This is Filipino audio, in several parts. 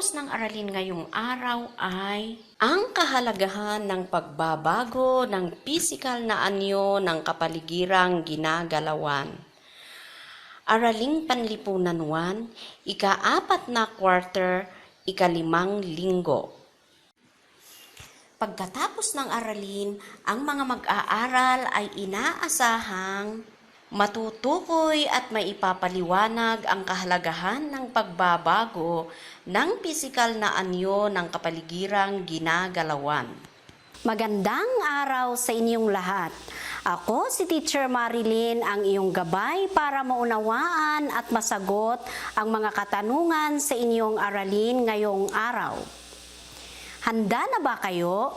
pagtatapos ng aralin ngayong araw ay ang kahalagahan ng pagbabago ng pisikal na anyo ng kapaligirang ginagalawan. Araling Panlipunan 1, ika-4 na quarter, ika-5 linggo. Pagkatapos ng aralin, ang mga mag-aaral ay inaasahang matutukoy at maipapaliwanag ang kahalagahan ng pagbabago ng pisikal na anyo ng kapaligirang ginagalawan. Magandang araw sa inyong lahat. Ako si Teacher Marilyn, ang iyong gabay para maunawaan at masagot ang mga katanungan sa inyong aralin ngayong araw. Handa na ba kayo?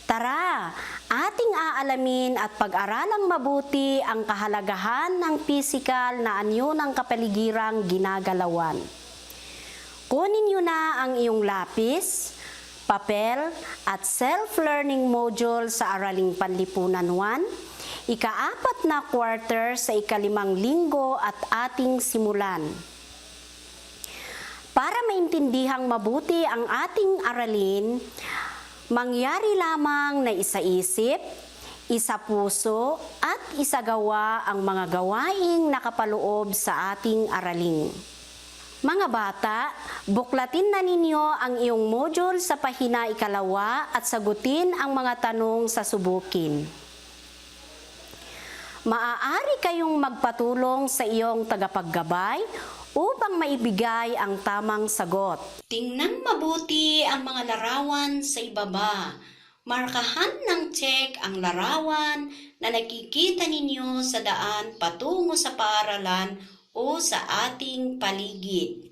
Tara, ating aalamin at pag-aralang mabuti ang kahalagahan ng pisikal na anyo ng kapaligirang ginagalawan. Kunin niyo na ang iyong lapis, papel at self-learning module sa Araling Panlipunan 1, ika-4 na quarter sa ika-5 linggo at ating simulan. Para maintindihang mabuti ang ating aralin, mangyari lamang na isaisip, isapuso at isagawa ang mga gawaing nakapaloob sa ating aralin. Mga bata, buklatin na ninyo ang iyong module sa pahina 2 at sagutin ang mga tanong sa subukin. Maaari kayong magpatulong sa iyong tagapaggabay upang maibigay ang tamang sagot. Tingnan mabuti ang mga larawan sa ibaba. Markahan ng check ang larawan na nakikita ninyo sa daan patungo sa paaralan o sa ating paligid.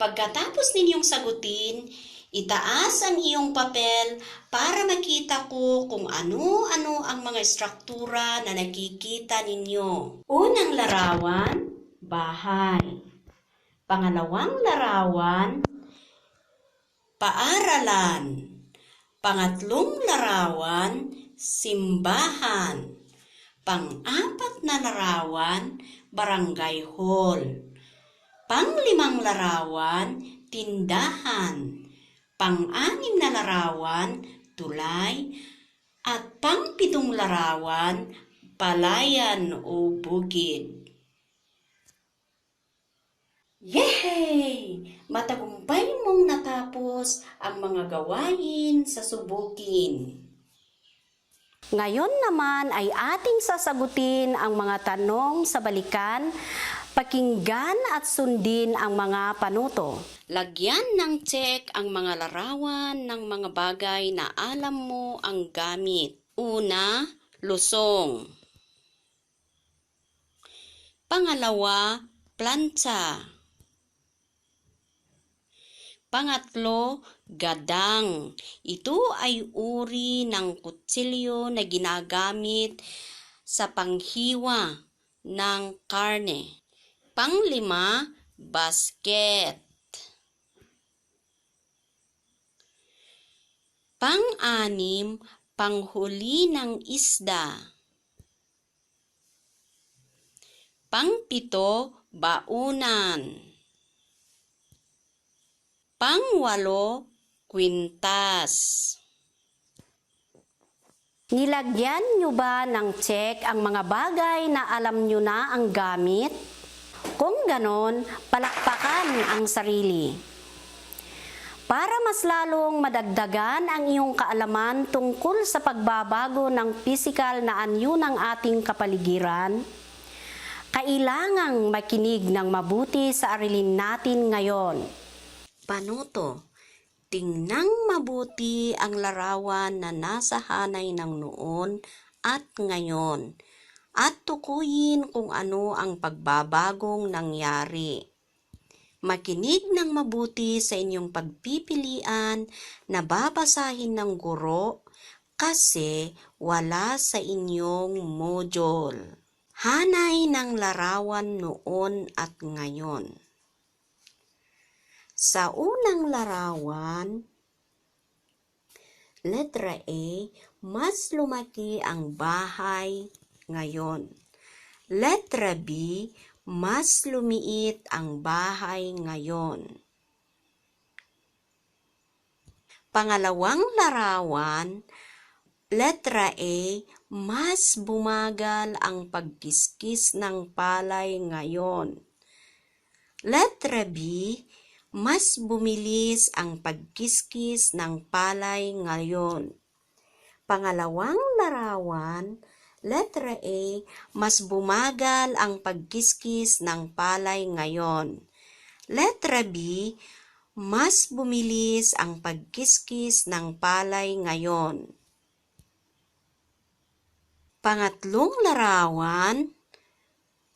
Pagkatapos ninyong sagutin, itaas ang iyong papel para makita ko kung ano-ano ang mga struktura na nakikita ninyo. Unang larawan, bahay. Pangalawang larawan, paaralan. Pangatlong larawan, simbahan. Pang-4 na larawan, barangay hall. Pang-5 larawan, tindahan. Pang-6 na larawan, tulay. At pang-7 larawan, palayan o bukid. Yehey! Matagumpay mong natapos ang mga gawain sa subukin. Ngayon naman ay ating sasagutin ang mga tanong sa balikan, pakinggan at sundin ang mga panuto. Lagyan ng check ang mga larawan ng mga bagay na alam mo ang gamit. Una, lusong. Pangalawa, plantsa. Pangatlo, gadang. Ito ay uri ng kutsilyo na ginagamit sa panghiwa ng karne. Panglima, basket. Pang-anim, panghuli ng isda. Pang-7, baunan. Pang-8, kwintas. Nilagyan nyo ba ng check ang mga bagay na alam nyo na ang gamit? Kung ganon, palakpakan ang sarili. Para mas lalong madagdagan ang iyong kaalaman tungkol sa pagbabago ng pisikal na anyo ng ating kapaligiran, kailangang makinig ng mabuti sa aralin natin ngayon. Panuto, tingnang mabuti ang larawan na nasa hanay ng noon at ngayon at tukuyin kung ano ang pagbabagong nangyari. Makinig ng mabuti sa inyong pagpipilian na babasahin ng guro kasi wala sa inyong module. Hanay ng larawan noon at ngayon. Sa unang larawan, letra A, mas lumaki ang bahay ngayon. Letra B, mas lumiit ang bahay ngayon. Pangalawang larawan, letra A, mas bumagal ang pagkiskis ng palay ngayon. Letra B, mas bumilis ang pagkiskis ng palay ngayon. Pangalawang larawan, letra A, mas bumagal ang pagkiskis ng palay ngayon. Letra B, mas bumilis ang pagkiskis ng palay ngayon. Pangatlong larawan,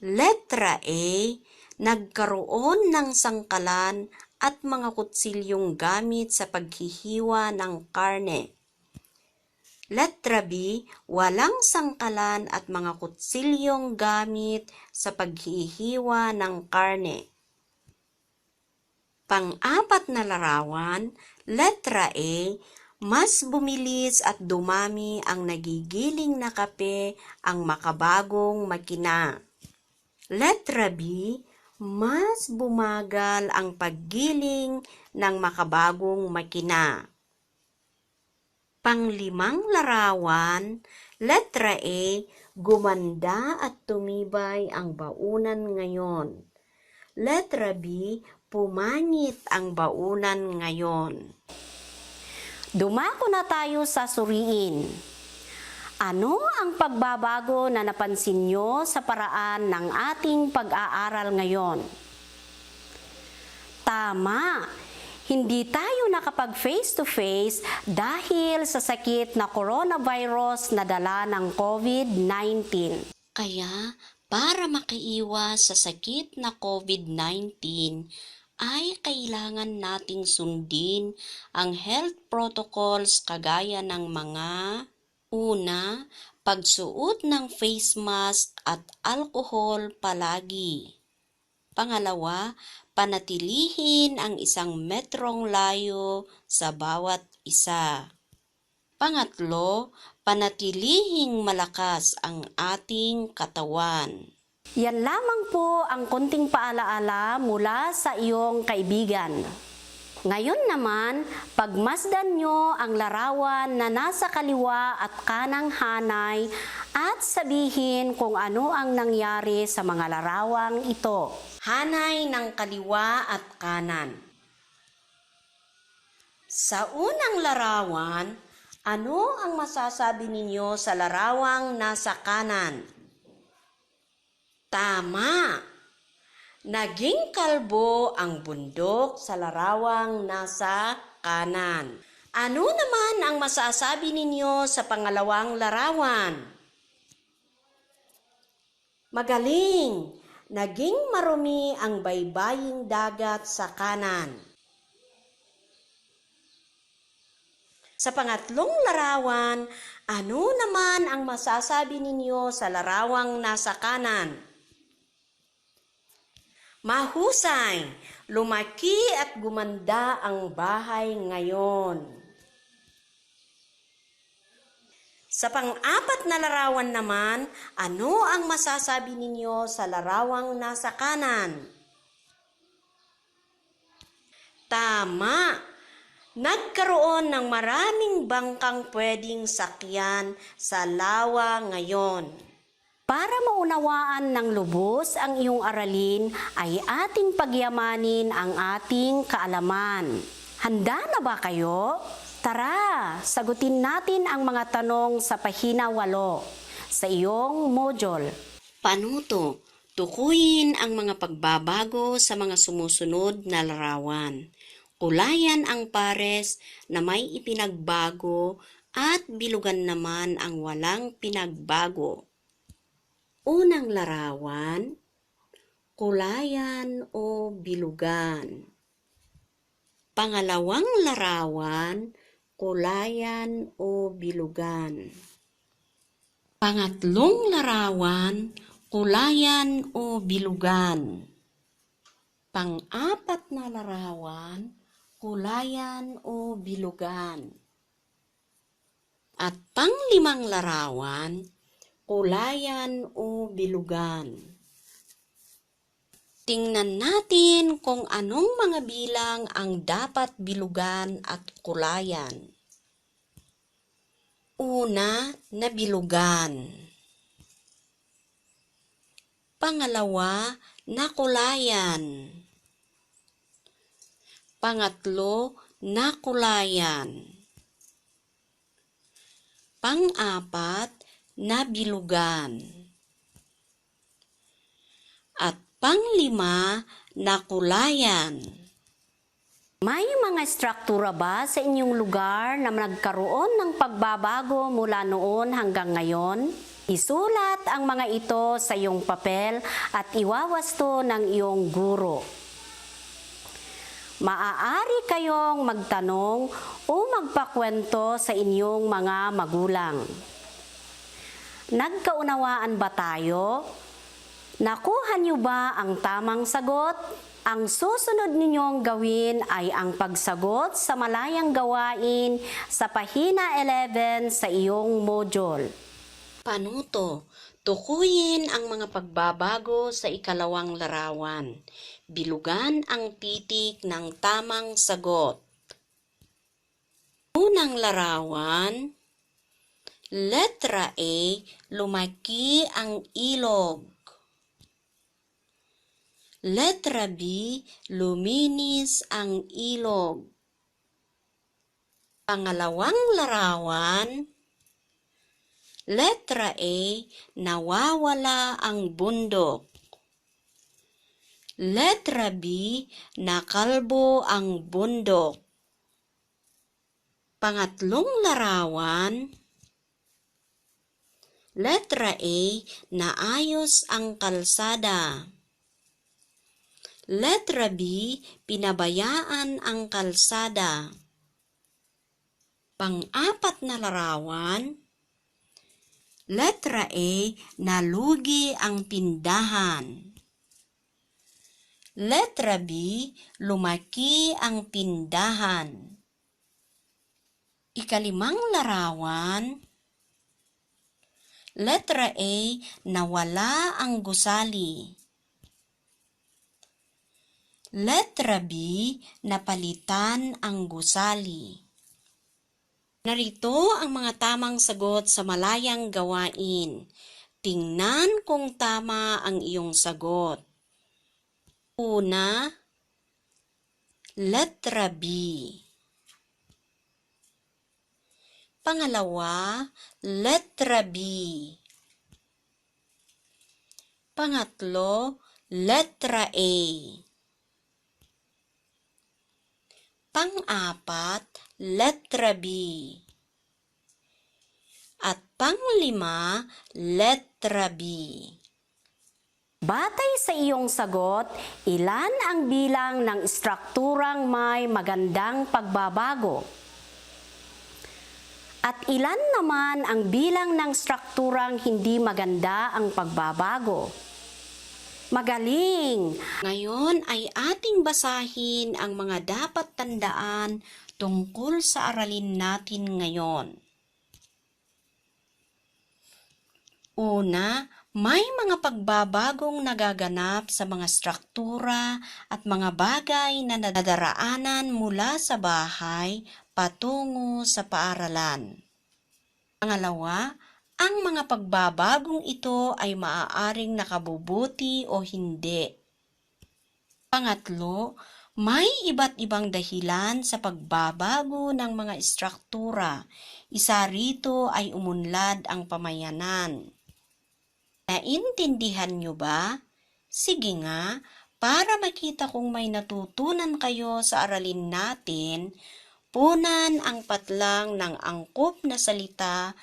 letra A, nagkaroon ng sangkalan at mga kutsilyong gamit sa paghihiwa ng karne. Letra B, walang sangkalan at mga kutsilyong gamit sa paghihiwa ng karne. Pang-apat na larawan, letra A, mas bumilis at dumami ang nagigiling na kape ang makabagong makina. Letra B, mas bumagal ang paggiling ng makabagong makina. Panglimang larawan, letra A, gumanda at tumibay ang baunan ngayon. Letra B, pumangit ang baunan ngayon. Dumako na tayo sa suriin. Ano ang pagbabago na napansin nyo sa paraan ng ating pag-aaral ngayon? Tama! Hindi tayo nakapag face-to-face dahil sa sakit na coronavirus na dala ng COVID-19. Kaya, para makaiwas sa sakit na COVID-19, ay kailangan nating sundin ang health protocols kagaya ng mga una, pagsuot ng face mask at alcohol palagi. Pangalawa, panatilihin ang 1 metrong layo sa bawat isa. Pangatlo, panatilihing malakas ang ating katawan. Yan lamang po ang konting paalaala mula sa iyong kaibigan. Ngayon naman, pagmasdan nyo ang larawan na nasa kaliwa at kanang hanay at sabihin kung ano ang nangyari sa mga larawang ito. Hanay ng kaliwa at kanan. Sa unang larawan, ano ang masasabi ninyo sa larawang nasa kanan? Tama! Naging kalbo ang bundok sa larawang nasa kanan. Ano naman ang masasabi ninyo sa pangalawang larawan? Magaling! Naging marumi ang baybaying dagat sa kanan. Sa pangatlong larawan, ano naman ang masasabi ninyo sa larawang nasa kanan? Mahusay! Lumaki at gumanda ang bahay ngayon. Sa pang-apat na larawan naman, ano ang masasabi ninyo sa larawang nasa kanan? Tama! Nagkaroon ng maraming bangkang pwedeng sakyan sa lawa ngayon. Para maunawaan ng lubos ang iyong aralin, ay ating pagyamanin ang ating kaalaman. Handa na ba kayo? Tara, sagutin natin ang mga tanong sa pahina 8 sa iyong module. Panuto, tukuyin ang mga pagbabago sa mga sumusunod na larawan. Kulayan ang pares na may ipinagbago at bilugan naman ang walang pinagbago. Unang larawan, kulayan o bilugan. Pangalawang larawan, kulayan o bilugan. Pangatlong larawan, kulayan o bilugan. Pang-apat na larawan, kulayan o bilugan. At pang-5 larawan, kulayan o bilugan. Tingnan natin kung anong mga bilang ang dapat bilugan at kulayan. Una na bilugan. Pangalawa na kulayan. Pangatlo na kulayan. Pang-apat na bilugan. At pang-lima na kulayan. May mga struktura ba sa inyong lugar na nagkaroon ng pagbabago mula noon hanggang ngayon? Isulat ang mga ito sa iyong papel at iwawasto ng iyong guro. Maaari kayong magtanong o magpakwento sa inyong mga magulang. Nagkaunawaan ba tayo? Nakuha niyo ba ang tamang sagot? Ang susunod ninyong gawin ay ang pagsagot sa malayang gawain sa pahina 11 sa iyong module. Panuto, tukuyin ang mga pagbabago sa ikalawang larawan. Bilugan ang titik ng tamang sagot. Unang larawan, letra A, lumaki ang ilog. Letra B, luminis ang ilog. Pangalawang larawan, letra A, nawawala ang bundok. Letra B, nakalbo ang bundok. Pangatlong larawan, letra A, naayos ang kalsada. Letra B, pinabayaan ang kalsada. Pang-apat na larawan, letra A, nalugi ang tindahan. Letra B, lumaki ang tindahan. Ikalimang larawan, letra A, nawala ang gusali. Letra B, napalitan ang gusali. Narito ang mga tamang sagot sa malayang gawain. Tingnan kung tama ang iyong sagot. Una, letra B. Pangalawa, letra B. Pangatlo, letra A. Pang-apat, letra B. At pang-lima, letra B. Batay sa iyong sagot, ilan ang bilang ng strukturang may magandang pagbabago? At ilan naman ang bilang ng strukturang hindi maganda ang pagbabago? Magaling! Ngayon ay ating basahin ang mga dapat tandaan tungkol sa aralin natin ngayon. Una, may mga pagbabagong nagaganap sa mga struktura at mga bagay na nadaraanan mula sa bahay patungo sa paaralan. Pangalawa, ang mga pagbabagong ito ay maaaring nakabubuti o hindi. Pangatlo, may iba't ibang dahilan sa pagbabago ng mga struktura. Isa rito ay umunlad ang pamayanan. Naintindihan niyo ba? Sige nga, para makita kung may natutunan kayo sa aralin natin, punan ang patlang ng angkop na salita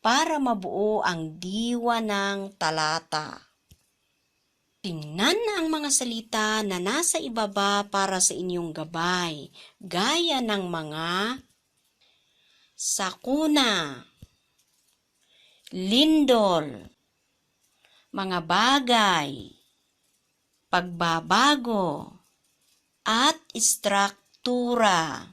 para mabuo ang diwa ng talata. Tingnan ang mga salita na nasa ibaba para sa inyong gabay, gaya ng mga sakuna, lindol, mga bagay, pagbabago, at istruktura.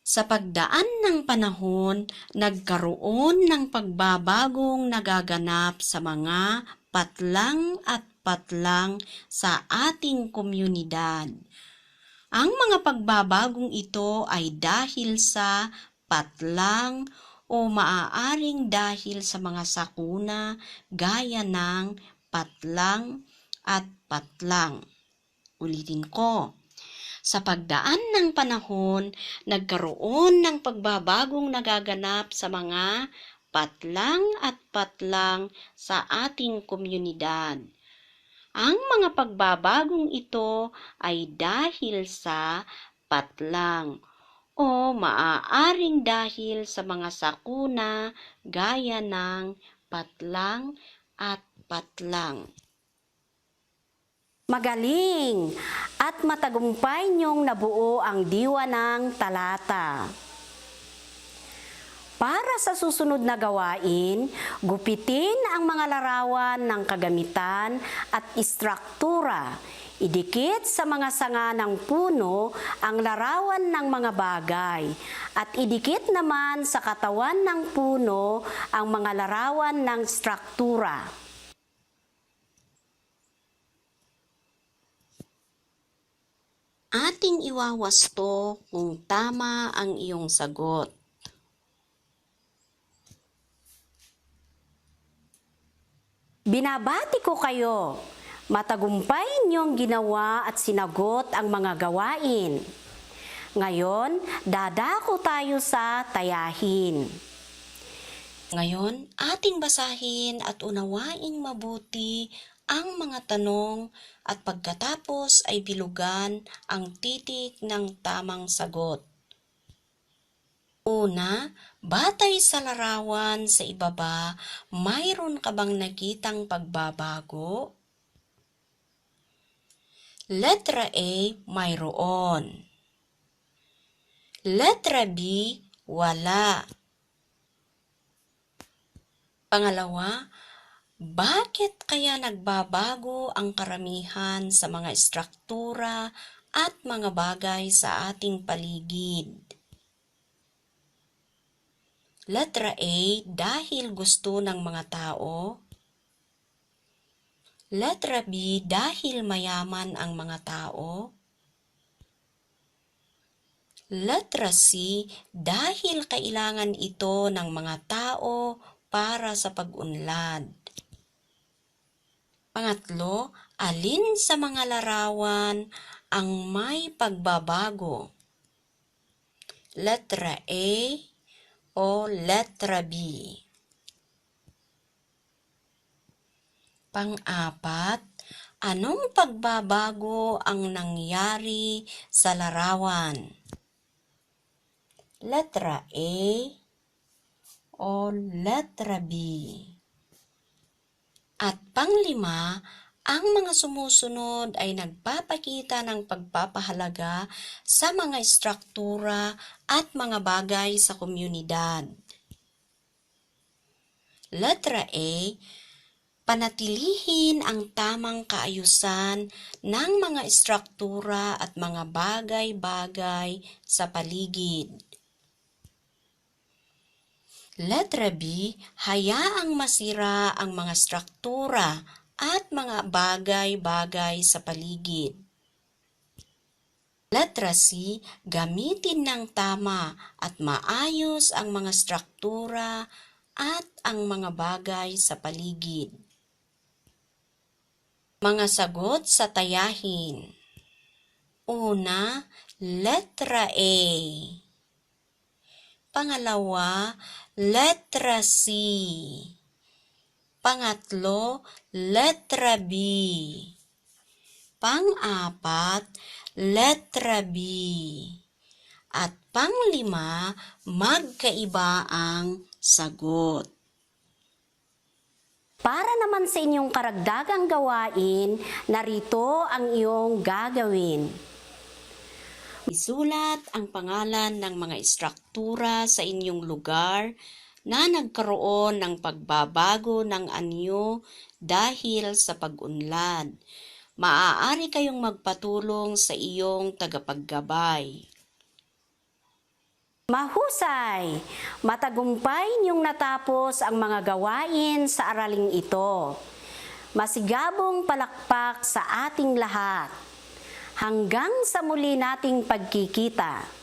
Sa pagdaan ng panahon, nagkaroon ng pagbabagong nagaganap sa mga patlang at patlang sa ating komunidad. Ang mga pagbabagong ito ay dahil sa patlang o maaaring dahil sa mga sakuna gaya ng patlang at patlang. Ulitin ko. Sa pagdaan ng panahon, nagkaroon ng pagbabagong nagaganap sa mga patlang at patlang sa ating komunidad. Ang mga pagbabagong ito ay dahil sa patlang o maaaring dahil sa mga sakuna gaya ng patlang at patlang. Magaling at matagumpay niyong nabuo ang diwa ng talata. Para sa susunod na gawain, gupitin ang mga larawan ng kagamitan at istruktura. Idikit sa mga sanga ng puno ang larawan ng mga bagay at idikit naman sa katawan ng puno ang mga larawan ng struktura. Ating iwawasto kung tama ang iyong sagot. Binabati ko kayo. Matagumpay niyong ginawa at sinagot ang mga gawain. Ngayon, dadako tayo sa tayahin. Ngayon, ating basahin at unawaing mabuti ang mga tanong at pagkatapos ay bilugan ang titik ng tamang sagot. Una, batay sa larawan sa ibaba, mayroon ka bang nakitang pagbabago? Letra A, mayroon. Letra B, wala. Pangalawa, bakit kaya nagbabago ang karamihan sa mga istruktura at mga bagay sa ating paligid? Letra A, dahil gusto ng mga tao. Letra B, dahil mayaman ang mga tao. Letra C, dahil kailangan ito ng mga tao para sa pag-unlad. Pangatlo, alin sa mga larawan ang may pagbabago? Letra A o letra B? Pang-apat, anong pagbabago ang nangyari sa larawan? Letra A o letra B? At panglima, ang mga sumusunod ay nagpapakita ng pagpapahalaga sa mga istruktura at mga bagay sa komunidad. Letra A, panatilihin ang tamang kaayusan ng mga istruktura at mga bagay-bagay sa paligid. Letra B, hayaang masira ang mga struktura at mga bagay-bagay sa paligid. Letra C, gamitin ng tama at maayos ang mga struktura at ang mga bagay sa paligid. Mga sagot sa tayahin. Una, letra A. Pangalawa, letra C. Pangatlo, letra B. Pang-apat, letra B. At panglima, magkaiba ang sagot. Para naman sa inyong karagdagang gawain, narito ang iyong gagawin. Isulat ang pangalan ng mga istruktura sa inyong lugar na nagkaroon ng pagbabago ng anyo dahil sa pag-unlad. Maaari kayong magpatulong sa iyong tagapaggabay. Mahusay! Matagumpay niyong natapos ang mga gawain sa araling ito. Masigabong palakpak sa ating lahat. Hanggang sa muli nating pagkikita.